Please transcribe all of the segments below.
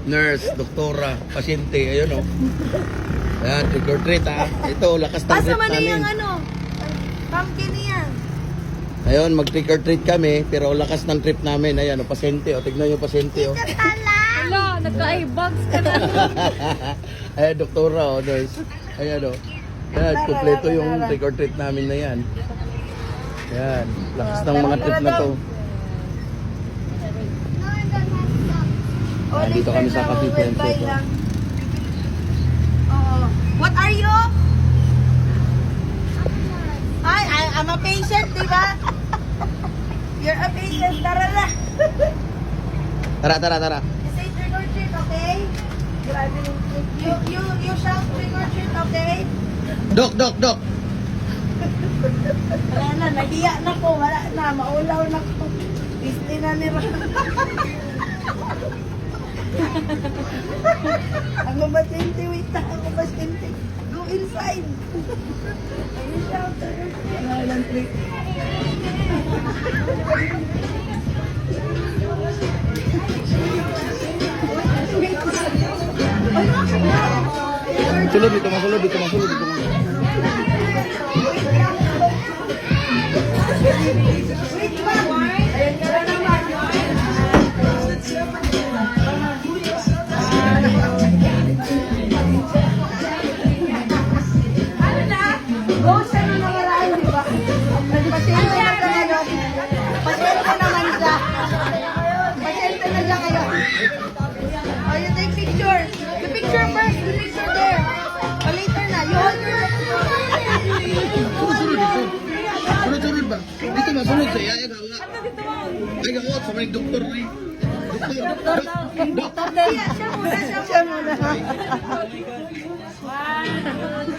Nurse, doktora, pasyente, ayun o. Ayan, trick or treat ha. Ito, lakas ng Basta treat man namin. yung ano, pumpkin niya. Ayun, mag-trick or treat kami, pero lakas ng trip namin. Ayan o, pasyente o. Tignan yung pasyente o. Wala, nagka-eye-bags ka na. Ayan, doktora o, nurse. Ayan o. Ayan, kumpleto yung trick or treat namin na yan. Ayan, lakas ng mga trip na to. Dito kami sa Cavite. What are you? I'm a patient, di ba? You're a patient, tara na. Tara. You say trick or treat, okay? You shout trick or treat, okay? Dok. Wala na, nahiya na ko, wala na, maulaw na ko. Disney na ni Ron. Ang pasyente, wait na, ang pasyente. Go inside. Ayun siya, wala lang trick. Sulod dito. Wait ba? Ayan ka na naman. Ano na? Go siya nung nakaraan, di ba? Nagpasyente na ka na. Pasyente naman siya. Pasyente na siya kayo. Oh, you take picture. The picture first. The picture there. Oh, later na. You hold your... Sunod ba? Dito masunod sa iya. Ay, gawat sa may doktor rin. Doktor. Siya muna.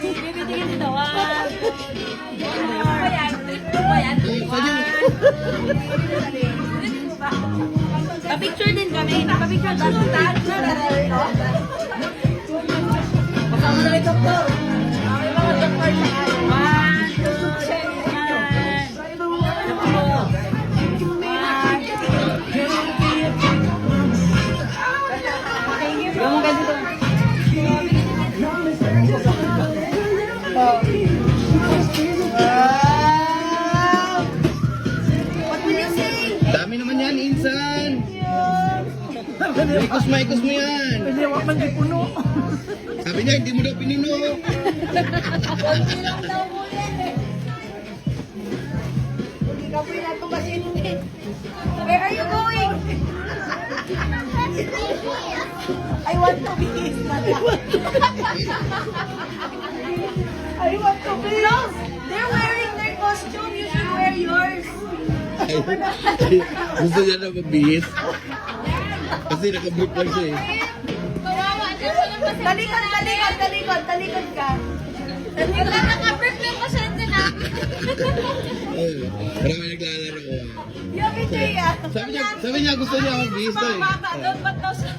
Bibigyan dito. Pa-picture din kami. Pa-picture ba? Kasama na rin doktor. Okay, mga doktor sa akin. 1, 2, 3, yan. Yung ganito. What will you say? Dami naman yan, insan. Ikos mo yan. Piliwak man di puno. Sabi niya, hindi mo daw pinuno. Hindi ka po yung nato pasyente. Where are you going? I want to be his mother. I want to be. No, they're wearing their costume. You should wear yours. Gusto niya na magbihis. Kasi nakaboot lang siya eh. Talikod ka. Wala naka-prep yung pasyente na. Marami naglalaro ko. Yummy Jaya. Sabi niya gusto niya magbihis to eh. Doon ba't daw siya?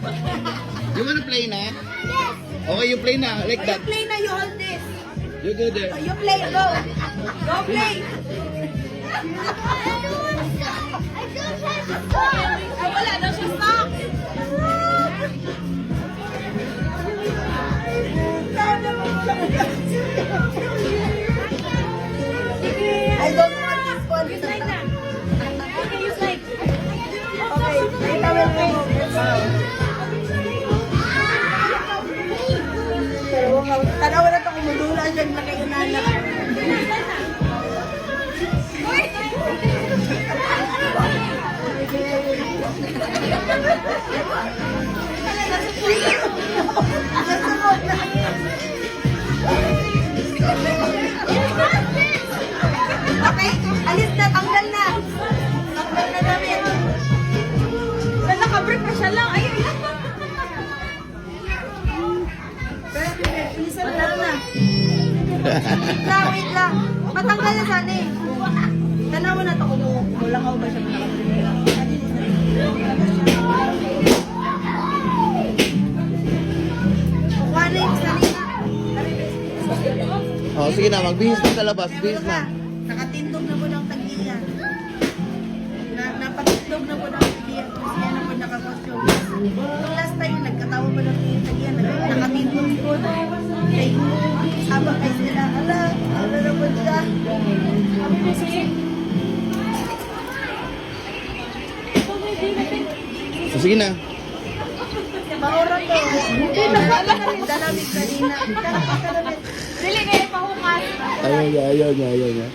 You wanna play na? Okay, you play na. Like You that. play na, you hold this. You go there. You play, go. Go play. Ay, wala daw siya stock. I don't want this one. Use like that. Okay, use like. Okay, I will remove it. Tanawa na ito kung madula siya na kayo nana. Nasunod na. Okay, alis na, tanggal na. Tanggal na namin. Naka-prep pa siya lang. Ayun lang. Bilisan na na. Wait lang. Matanggal na sana eh. Tanawa na ito kung mulangaw ba siya kukuha na yung sanina. Oh, sige na, magbihis na sa labas. Bihis na. Nakatindog na po ng tag-iya. Itlog na po na siya na po nakakosyon. Yung last time, nagkatawa mo lang yung tagyan, nakatintong po na. Kay, habang kay sila, ala na po siya. Kami may susi. So, sige na. Maura to. Hindi na dalamig kanina. Dili kayo pahukas. Ayaw niya.